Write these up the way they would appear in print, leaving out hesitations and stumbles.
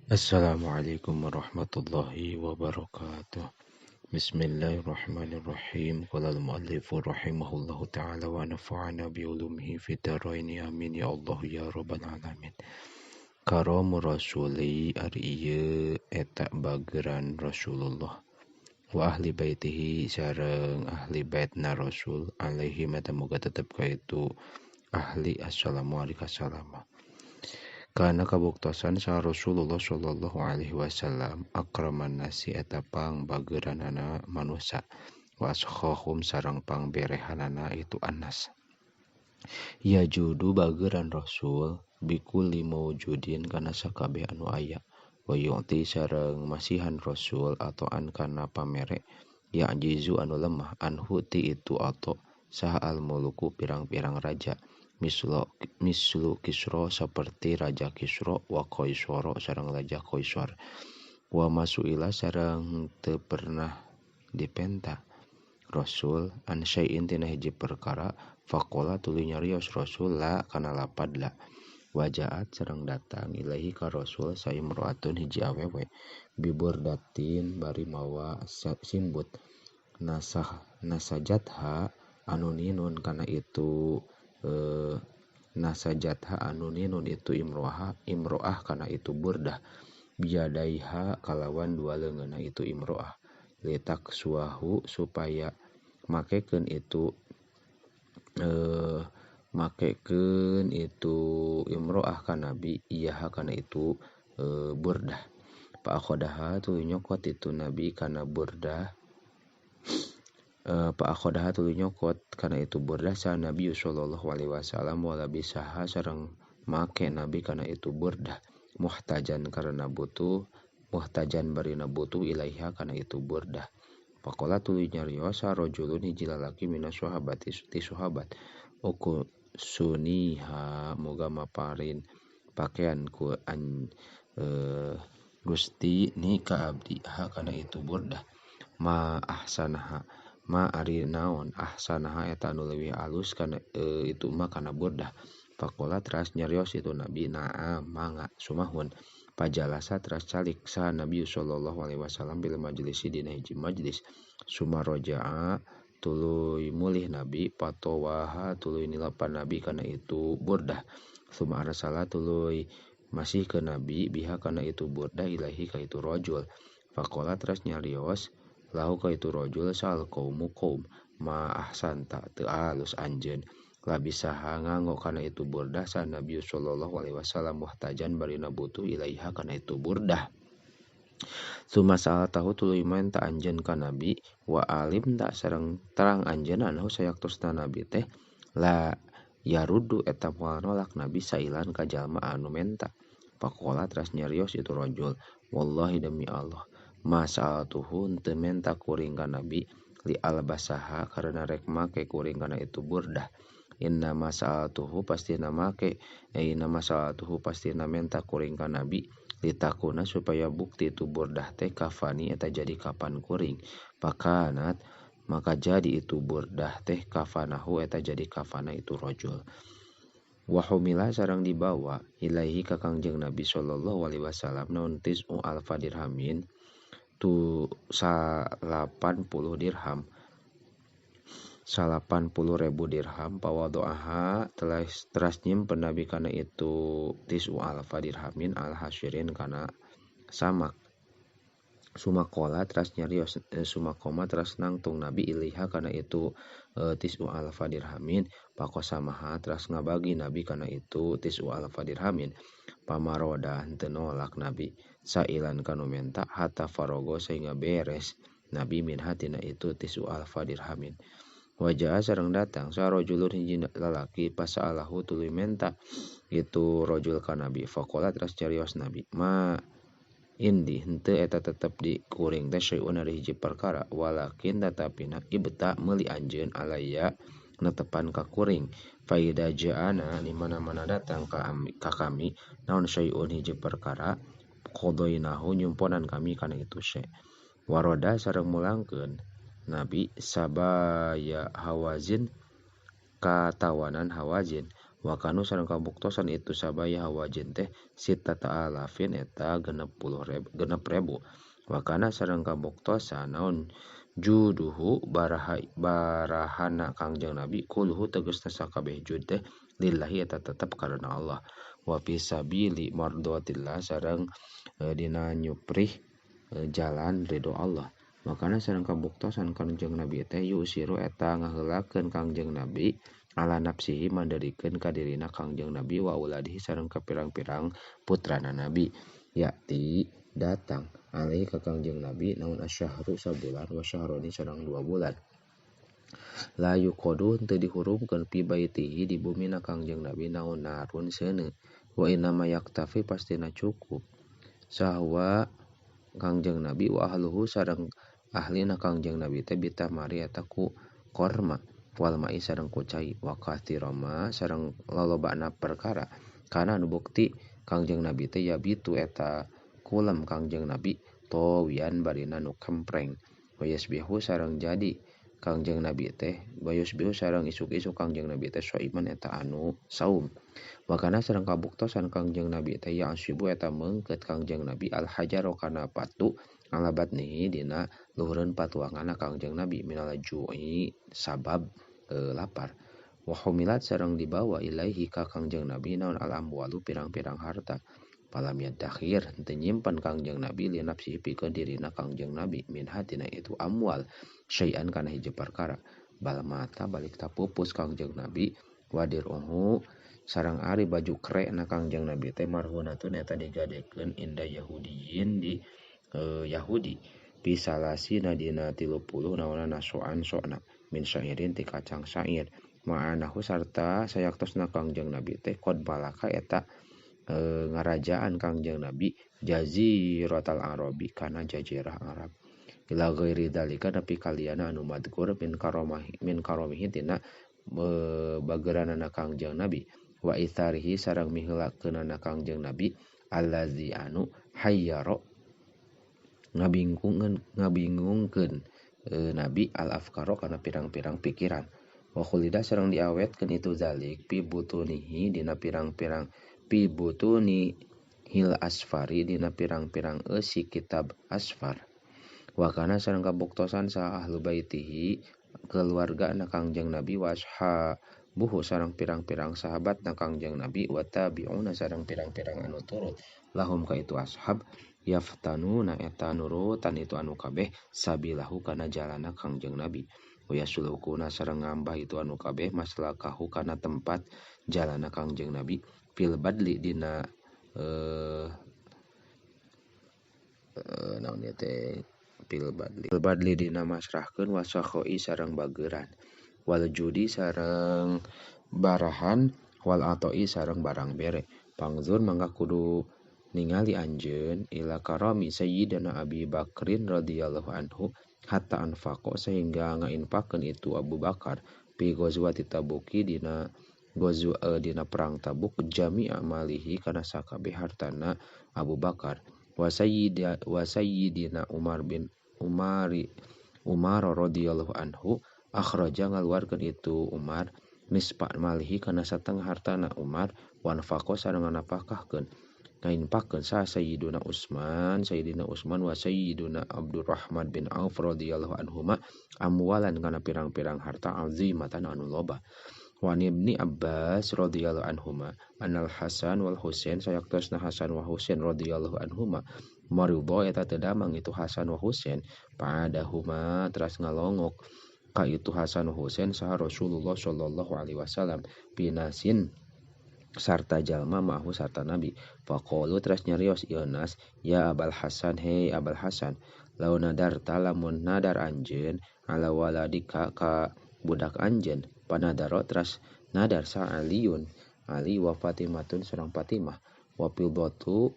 Assalamualaikum warahmatullahi wabarakatuh. Bismillahirrahmanirrahim. Qala al-muallifu rahimahullahu ta'ala wa nafa'ana bi ulumihi fid dharain amin ya Allah ya rabbal alamin. Karamu rasuli ari ieu eta bageran Rasulullah wa ahli baitihi sareng ahli baitna Rasul alaihi mata muga tetep kaitu ahli assalamu alaikum salam. Karena kabuktosan sa Rasulullah sallallahu alaihi wasallam akraman nasi eta pang bageranana manusia wa askhahum sareng pang berehanana itu Anas. Ya judu bageran Rasul bikuli maujudin kana sakabeh anu aya wa yu'ti sareng masihan Rasul atau an kana pamere ya jizu anu lemah anhu ti itu atau saha al muluku pirang-pirang raja mislu Kisro seperti Raja Kisro wa Qaisara sareng Raja Qaisar wa masuila sareng teu pernah dipenta Rasul an syai'in tina hiji perkara faqala tuluy nyarios Rasul la kana lapad la wajaat sareng datang ilahi ka Rasul saimroatun hiji awewe biburdatin bari mawa simbut nasajatha anu ninun kana itu nasajatha anu ninun itu imroah kana itu burdah biadaiha kalawan dua leungeunna itu imroah letak suahu supaya makekeun itu imroah ka nabi iyaha kana itu burdah pa akhodaha tuluy nyokot itu nabi kana burdah tuluy nyokot kana itu burdah sa Nabi sallallahu alaihi wasallam wala bisaha sareng make nabi kana itu burdah muhtajan karena butuh muhtajan barina butuh ilaiha kana itu burdah faqala tuluy nyarios rajulun hiji lalaki minas sahabati ti sahabat uku suniha moga maparin pakaian ku Gusti ni ka abdi ha kana itu burdah ma ahsanaha ma ari naon ahsanaha eta anu leuwih alus kana itu mah kana burdah faqala teras nyarios itu nabi naam mangga sumahun pajalasa teras calik sa Nabi sallallahu alaihi wasallam bil majlisi dina hiji majlis sumaroja'a tuluy mulih nabi patowaha tuluy nilapan nabi kana itu burdah suma arsala tuluy masih ke nabi biha kana itu burdah ilahi ka itu rajul faqala teras nyarios lahu ka itu rajul sal qaumu qaum ma ahsanta teu alus anjeun labisaha nganggo kana itu burdah sa Nabi sallallahu alaihi wasallam muhtajan barina butuh ilaiha kana itu burdah suma saal tahu tuluy menta anjeun ka nabi wa alim tak sareng terang anjeun anu sayaktusna nabi teh la yarudu eta moal nolak nabi sailan ka jalma anu menta faqala teras nyarios itu rajul wallahi demi Allah masa'atuhu teu menta kuring ka nabi li albasaha karena rek make kuring kana itu burdah inna masa'atuhu pastina menta kuring ka nabi litakuna supaya bukti itu burdah teh kafani eta jadi kapan kuring pakanat maka jadi itu burdah teh kafanahu eta jadi kafana itu rajul wa humila sareng dibawa ilaihi ka Kangjeng Nabi sallallahu alaihi wasallam naun tis'u alfa dirhamin tu 80 dirham 80.000 dirham pawadoaha teras nyimpen nabi kana itu tisu alfa dirhamin al hasyirin kana samak sumakola teras nyarios sumakoma teras nangtung nabi iliha kana itu tisu alfa dirhamin pakosamaha teras ngabagi nabi kana itu tisu alfa dirhamin pamaroda henteu nolak nabi sailan kanu menta hatta farogo sehingga beres nabi min hatina itu tisu alfa dirhamin wajah sareng datang sarojulun hiji lalaki pasaalahu tuluy menta itu rajul ka nabi faqala teras carios nabi ma indi henteu eta tetep di kuring teh syai'un ari hiji perkara walakin tatapina ibta meuli anjeun alaya netepan ka kuring faida ja'ana di mana-mana datang ka kami naon syai'un hiji perkara qadoinahu nyumponan kami kana itu syai' waroda sareng mulangkeun nabi sabaya hawazin katawanan hawazin wa kanu sareng kabuktosan itu sabaya wajin teh sita ta'alafin eta 60.000 wa kana sareng kabuktosan naon juduhu barahana Kangjeng Nabi kulhu tegasna sakabeh jud teh lillahi eta tetep karena Allah wa fisabili mardatillah sareng dina nyuprih jalan ridho Allah. Makana sareng kabuktosan Kangjeng Nabi teh yusiru eta ngaheulakeun Kangjeng Nabi ala nafsihi mandarikeun ka dirina Kangjeng Nabi wa uladihi sareng ka pirang-pirang putrana Nabi. Yakti datang alaihi ka Kangjeng Nabi naun asyahru sabulan wa syahroni sareng 2 bulan. La yuqadu teu dihurumkeun pi baitihi di bumina Kangjeng Nabi naun narun seuneu. Wa inna ma yaktafi pastina cukup. Sahwa Kangjeng Nabi wa ahluhu sareng ahlina Kangjeng Nabi teh bitamari eta ku korma wal mai sareng ku cai wa kathirama sareng lolobana perkara kana anu bukti Kangjeng Nabi teh yabitu eta kulam Kangjeng Nabi towian barina nu kempreng wa yasbihu sareng jadi Kangjeng Nabi teh bayusbihu sareng isuk-isuk Kangjeng Nabi teh soiman eta anu saum. Wakana sareng kabuktosan Kangjeng Nabi teh ya asyibu eta meungkeut Kangjeng Nabi al hajaro kana batu ala batnihi dina luhureun patuanganna Kangjeng Nabi minal ju'i sabab lapar. Wa humilat sareng dibawa ilaihi ka Kangjeng Nabi naon al amwalu pirang-pirang harta. Palam yadakhir teu nyimpen Kangjeng Nabi li nafsihi pikeun dirina Kangjeng Nabi min hatina itu amwal syai'an kana hiji perkara. Bal mata balik tapupus Kangjeng Nabi wadir'uhu sareng ari baju krek na Kangjeng Nabi teh marhunatun eta digadekeun inda yahudiyin di Yahudi pisalasi nadina 30 naona nasoan sona min syairin ti kacang syair ma'anahu sarta sayaktosna Kangjeng Nabi teh qad balaka eta ngarajaan Kangjeng Nabi jaziratal arabi kana jazirah Arab ila ghairi dalika nepi kaliana anu madkur min karomihi tina bageranana Kangjeng Nabi wa itsarihi sareng miheulakeunana Kangjeng Nabi allazi anu hayyaro ngabingungkeun Nabi al afkaro kana pirang-pirang pikiran wa khulida sareng diawetkeun itu zalik pi butunihi dina pirang-pirang pi butuni hil asfari dina pirang-pirang eusi kitab asfar wa kana sareng kabuktosan sa ahlu baitihi keluarga na Kangjeng Nabi wa ashabuhu sareng pirang-pirang sahabat na Kangjeng Nabi wa tabi'una sareng pirang-pirang anu turut lahum ka itu ashab yaftanuna eta nurutan itu anu kabeh sabilahu kana jalana Kangjeng Nabi wa yasulukuna sareng ngambah itu anu kabeh maslakahu kana tempat jalana Kangjeng Nabi fil badli dina naon ieu teh fil badli dina masrahkeun wasakhoi sareng bageuran wal judi sareng barahan wal atoi sareng barang bere pangzur mangga kudu ningali anjeun ila karami sayyidina Abi Bakrin radhiyallahu anhu hatta anfaqo sehingga ngainfaqkeun itu Abu Bakar pi ghazwati Tabuki dina perang Tabuk jami'a malihi kana sakabeh hartana Abu Bakar wa sayyidina Umar radhiyallahu anhu akhraja ngaluarkeun itu Umar nispa malihi kana satengah hartana Umar wa anfaqo sareng nafkahkeun ngainfaqkeun sa Sayyidina Utsman wa Sayyidina Abdurrahman bin Auf radhiyallahu anhuma amwalan kana pirang-pirang harta azimatan anu loba wa ibni Abbas radhiyallahu anhuma anal Hasan wal Husain sayaktosna Hasan wa Husain radhiyallahu anhuma maridho eta teu damang itu Hasan wa Husain pa'adahuma teras ngalongok ka itu Hasan wa Husain saha Rasulullah sallallahu alaihi wasallam binasin sarta jalma mahu sarta Nabi faqalu teras nyarios ieu nas ya Abul Hasan hei Abul Hasan law nadarta lamun nadar anjeun ala waladika ka budak anjeun panadaro teras nadar sa Ali wa Fatimatun sareng Fatimah wa fidatu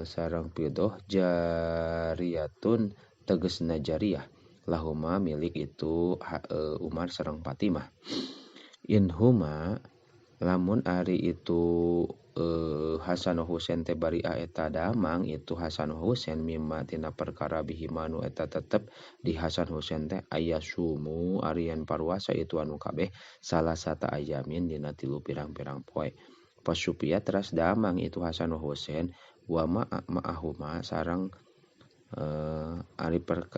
sareng fidah jariyatun tegasna jariyah lahuma milik itu Umar sareng Fatimah inhuma lamun ari itu Hasan Husain teh bari'a eta damang itu Hasan Husain mimma tina perkara bihimanu eta tetep di Hasan Husain teh aya sumu arian parwasa itu anu kabeh salah sata ayamin dina 3 pirang-pirang poe. Pasupia teras damang itu Hasan Husain wa ma'ahuma sareng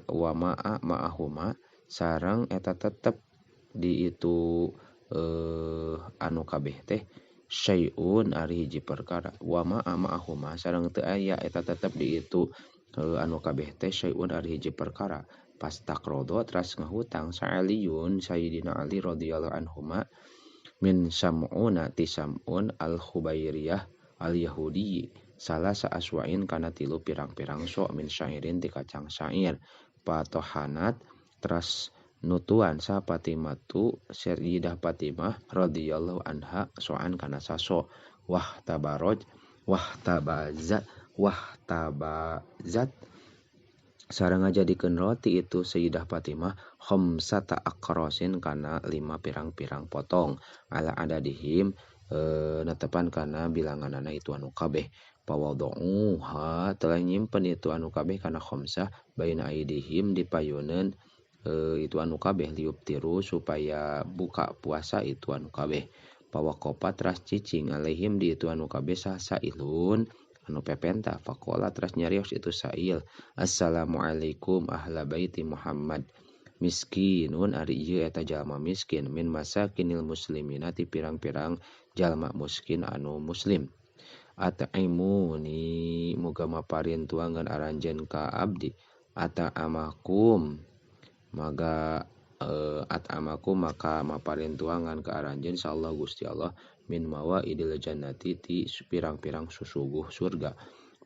wa ma'ahuma sareng eta tetep di itu anu kabeh teh syai'un ari hiji perkara wa ma'ahuma sareng teu aya eta tetep di itu anu kabeh teh syai'un ari hiji perkara pas takrodo teras ngahutang sa'aliyun sayyidina Ali radhiyallahu anhuma min sam'una ti sam'un al-khubairiyah al-yahudi salah saaswain kana 3 pirang-pirang sok min syairin ti kacang syair patohanat teras nutuan sa Fatimatu Sayyidah Fatimah radhiyallahu anha soan kana saso tabazat sareng ngajadikeun roti itu Sayyidah Fatimah khamsata aqrasin kana 5 pirang-pirang potong ala adadihim netepan kana bilanganana itu anu kabeh pawadhuha telah nyimpen itu anu kabeh kana khamsah baina aidihim dipayeuneun itu anu kabeh liup tiru supaya buka puasa itu anu kabeh pawakopa teras cicing alaihim di itu anu kabeh sailun anu pepenta faqala teras nyarios itu sail assalamualaikum ahla baiti Muhammad miskinun ari ieu eta jalma miskin min masakinil muslimina ti pirang-pirang jalma miskin anu muslim at'imuni muga maparintuangan aranjeun ka abdi at'amakum maka maparintuangan ke aranjeun insyaallah Gusti Allah min mawaidil jannati ti pirang-pirang susuguh surga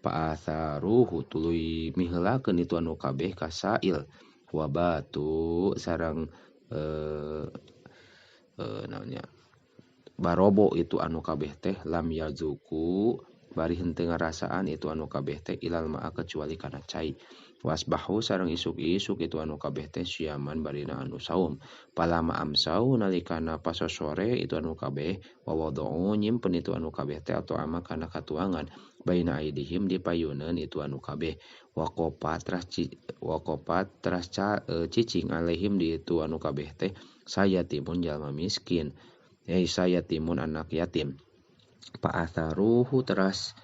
pa'atharuhu tuluy miheulakeun itu anu kabeh ka sail wabatu sareng naonnya barobo itu anu kabeh teh lam yazuku bari henteu ngarasaan itu anu kabeh teh ilal ma'a kecuali kana cai wasbahu sareng isuk-isuk itu anu kabeh teh siaman barina anu saum palama amsau nalikana pasosore itu anu kabeh wawadhu nyimpen itu anu kabeh teh atau ama kana katuangan baina aidihim dipayeuneun itu anu kabeh waqopat teras cicing alaihim di itu anu kabeh teh sayatimun jalma miskin sayatimun anak yatim pa'atharuhu teras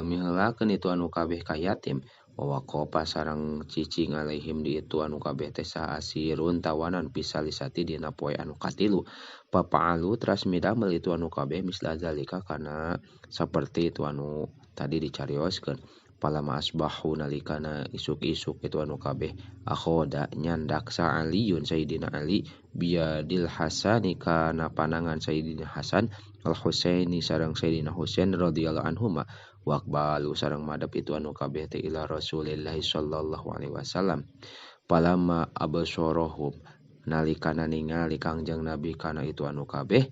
miheulakeun itu anu kabeh ka yatim waqopa sareng cicing alaihim di itu anu kabeh teh asirun tawanan pisalisati dina poe anu katilu papaalu teras midamel itu anu kabeh misla zalika kana saperti itu anu tadi dicarioskeun palama asbahu nalikana isuk-isuk itu anu kabeh akhoda nyandak sa Aliyun Sayyidina Ali biadil Hasani kana panangan Sayyidina Hasan al Husaini sareng Sayyidina Husain radhiyallahu anhuma waqbalu sareng madep itu anu kabeh teh ila Rasulillah sallallahu alaihi wasallam palama absorohum nalikana ningali Kangjeng Nabi kana itu anu kabeh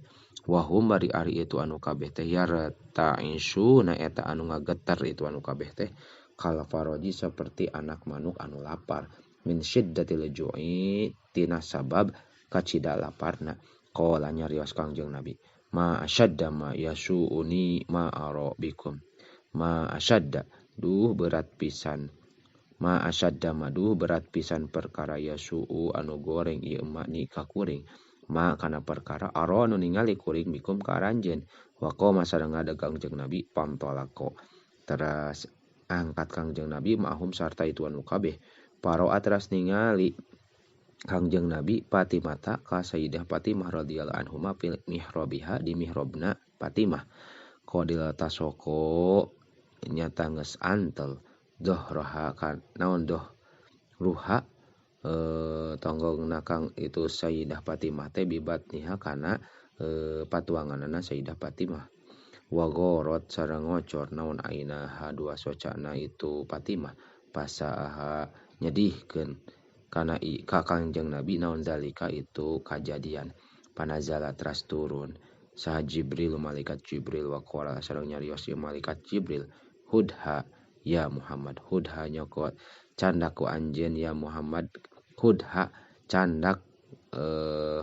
wahum bari ari itu anu kabeh teh yartaisu na eta anu ngageter itu anu kabeh teh kal faroji seperti anak manuk anu lapar min syiddatil ju'i tina sabab kacida laparna qala nyarios Kangjeng Nabi ma asyadda ma yasuuni ma arabikum ma asyadda duh berat pisan ma asyadda maduh berat pisan perkara yasuu anu goreng ieu emak ni ka kuring ma kana perkara aro anu ningali kuring bikum ka aranjeun waqoma sareng ngadeug Kangjeng Nabi pamtolako teras angkat Kangjeng Nabi ma'hum sarta itu anu kabeh paroa teras ningali Kangjeng Nabi Fatimata ka Sayyidah Fatimah radhiyallahu anhuma fil mihrabiha di mihrabna Fatimah qadil tasoko nyata geus antel dohroha kan naon doh ruha tonggongna kang itu Sayyidah Fatimah teh bibatniha kana patuanganana Sayyidah Fatimah wagorot sareng ngocor naon ainaha dua socana itu Fatimah pasaha nyedihkeun kana ka Kangjeng Nabi naon zalika itu kajadian panazala teras turun saha Jibril malaikat Jibril waqala sareng nyarios malaikat Jibril hudha ya Muhammad hudha nyokot candak ku anjeun ya Muhammad hudha candak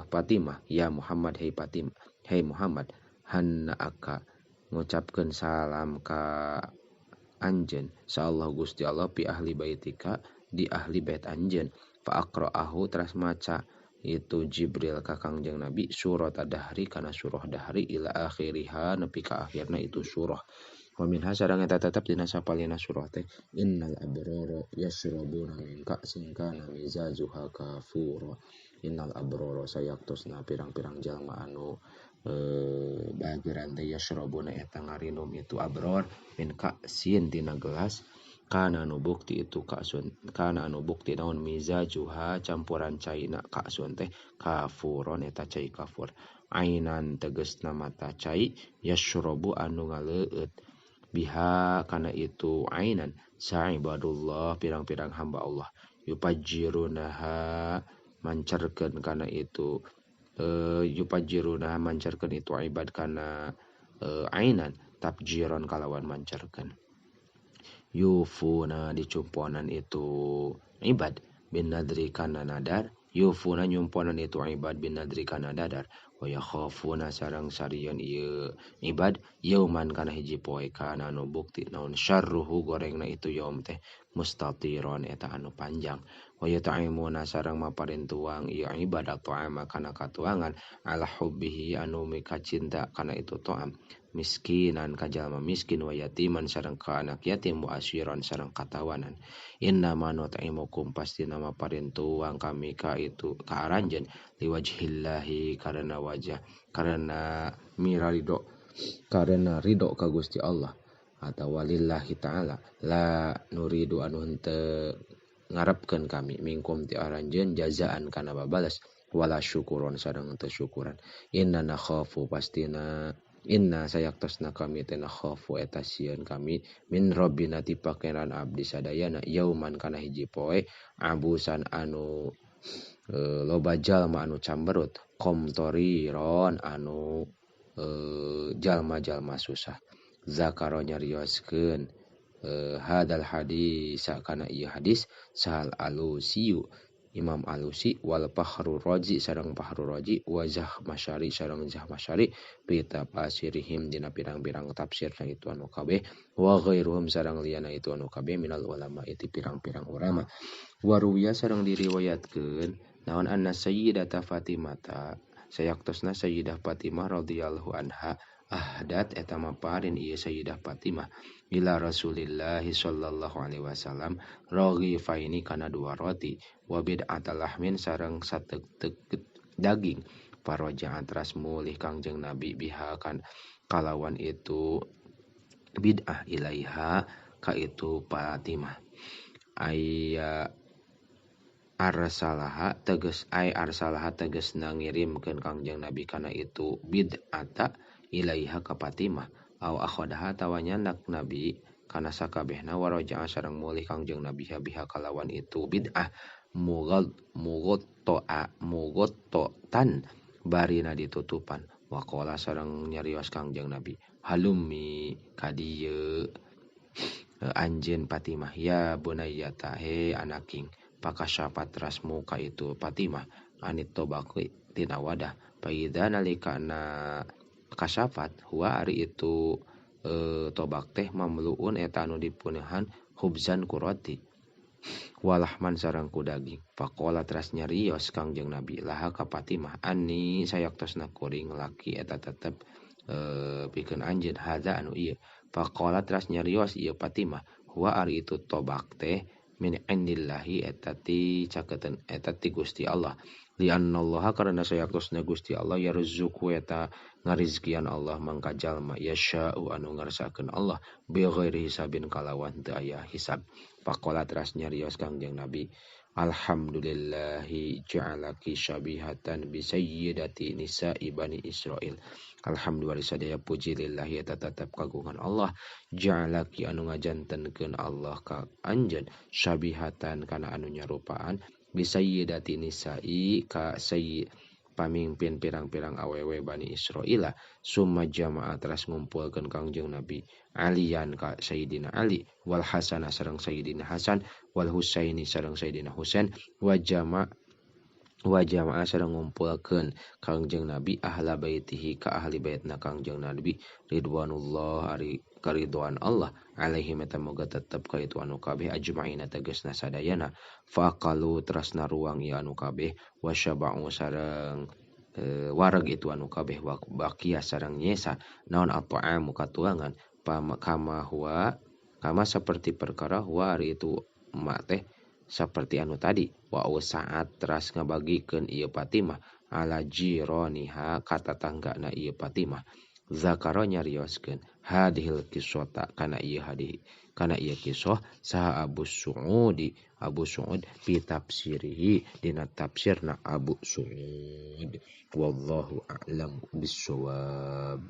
Fatimah ya Muhammad hei Fatimah hei Muhammad hanna aka ngucapkeun salam ka anjeun sallallahu Gusti Allah pi ahli baitika di ahli bait anjeun fa aqra'ahu teras maca itu Jibril ka Kangjeng Nabi surat ad-dahri kana surah dahri ila akhiriha nepi ka akhirna itu surah wa minha sareng eta tetep dina sapalina surah teh innal abrara yashrabuna min ka'sin kana mizajuha kafura innal abrara sayaktosna pirang-pirang jalma anu bageran teh yashrabuna eta ngarinum itu abror min ka'sin tina gelas kana anu bukti itu ka'sun kana anu bukti naon mizajuha campuran caina ka'sun teh kafuron eta cai kafur ainan tegasna mata cai yashrabu anu ngaleueut biha kana itu ainan sa'ibadullah pirang-pirang hamba Allah yupajirunaha mancarkeun kana itu yupajiruna mancarkeun itu ibad kana ainan tabjiron kalawan mancarkeun yufuna dicumponan itu ibad bin nadri kana nadar yufuna nyumponan itu ibad bin nadri kana nadar wa yakhafuna sareng sarian ieu ibad yauman kana hiji poe kana anu bukti naon syarruhu gorengna itu yaum teh mustatiron eta anu panjang wa yata'imuna sareng maparintuang ieu ibadah ta'ama kana katuangan ala hubbihi anu mika cinta kana itu ta'am miskinan ka jalma miskin wa yatiman sareng ka anak yatim wa asyiran sareng katawanan inna ma nut'imukum pasti nama parintuang kami ka itu ka aranjeun liwajhillahi karena wajah karena ridho karena ridho ka Gusti Allah atau walillahi ta'ala la nuridu anu henteu ngarepkeun kami mingkum ti aranjeun jazaan kana babalas wala syukuron sareng teu syukuran inna nakhafu pastina inna sayaktosna kami teh nakhafu eta sieun kami min rabbina ti pakeran abdi sadayana yauman kana hiji poe abusan anu loba jalma anu camberut qomtoriron anu jalma-jalma susah zakaro nyarioskeun hadal hadis kana ieu hadis sahal alusiyu Imam Alusi wal Fahru Razi sareng Fahru Razi wajah masyari sareng Zah masyari pita pasirihim dina pirang-pirang tafsirna itu anu kabeh wa ghairuhum sareng liana itu anu kabeh minal ulama itu pirang-pirang ulama waruya sareng diriwayatkeun naon anna sayyidata Fatimah sayaktosna sayyidah Fatimah radhiyallahu anha ahdat eta maparin ieu sayyidah Fatimah ila Rasulillah sallallahu alaihi wasallam raghifaini kana dua roti wa bid'atal lahmin sareng sateuk daging parajahan teras mulih Kangjeng Nabi biha kan kalawan itu bid'ah ilaiha ka itu Fatimah aya arsalaha tegasna ngirimkeun Kangjeng Nabi kana itu bid'ata ilaiha ka Fatimah au akhadaha tawanyanak Nabi kana sakabehna waraja'a sareng mulih Kangjeng Nabi biha kalawan itu bid'ah mughotto'an barina ditutupan waqala sareng nyarios Kangjeng Nabi halummi kadieu anjeun Fatimah ya bunayyata he anaking pakasyapat rasmu ka itu Fatimah anit tobaqi tina wadah paida nalika na kasafat huwa ari itu tobak teh mamluun eta anu dipunehan hubzan kurati walahman sareng ku daging faqala teras nyarios Kangjeng Nabi laha ka Fatimah anni sayaktosna kuring laki eta tetep pikeun anjeun hadza anu ieu faqala teras nyarios ieu Fatimah huwa ari itu tobak teh min indillahi eta ti cakeuten eta ti Gusti Allah li annallaha karena sayaktosna Gusti Allah yarzuqu eta ngarizkian Allah mangka jalma yasya'u anu ngarsakeun Allah bi ghairi hisabin kalawan teu aya hisab faqala teras nyarios Kangjeng Nabi alhamdulillahi ja'alaki syabihatan bi sayyidati nisa'i bani Israil alhamdulillah sadaya puji lillahi eta tetep kagungan Allah ja'alaki anu ngajantenkeun Allah ka anjeun syabihatan kana anu nyarupaan bi sayyidati nisa'i ka sayyid pamimpin pirang-pirang awewe Bani Israila summa jamaah teras ngumpulkeun Kangjeng Nabi aliyan ka Sayyidina Ali wal Hasan sareng Sayyidina Hasan wal Husaini sareng Sayyidina Husain wa jama' wa jama'a sareng ngumpulkeun Kangjeng Nabi ahla baitihi ka ahli baitna Kangjeng Nabi ridwanullah ari karidwan Allah alaihi meta moga tetep ka itu anu kabeh ajmaina tegasna sadayana faqalu terasna ruang ieu anu kabeh wasyaba'u sareng wareg itu anu kabeh bakia sareng nyesa naon at'amu katuangan kama seperti perkara huwa ari itu emak teh seperti anu tadi wa saat teras ngabagikeun ieu Fatimah ala jironiha ka tatanggana ieu Fatimah zakaro nyarioskeun hadhil kisota kana ieu kisah saha Abu Su'ud fi tafsirihi dina tafsirna Abu Su'ud wallahu a'lam bissawab.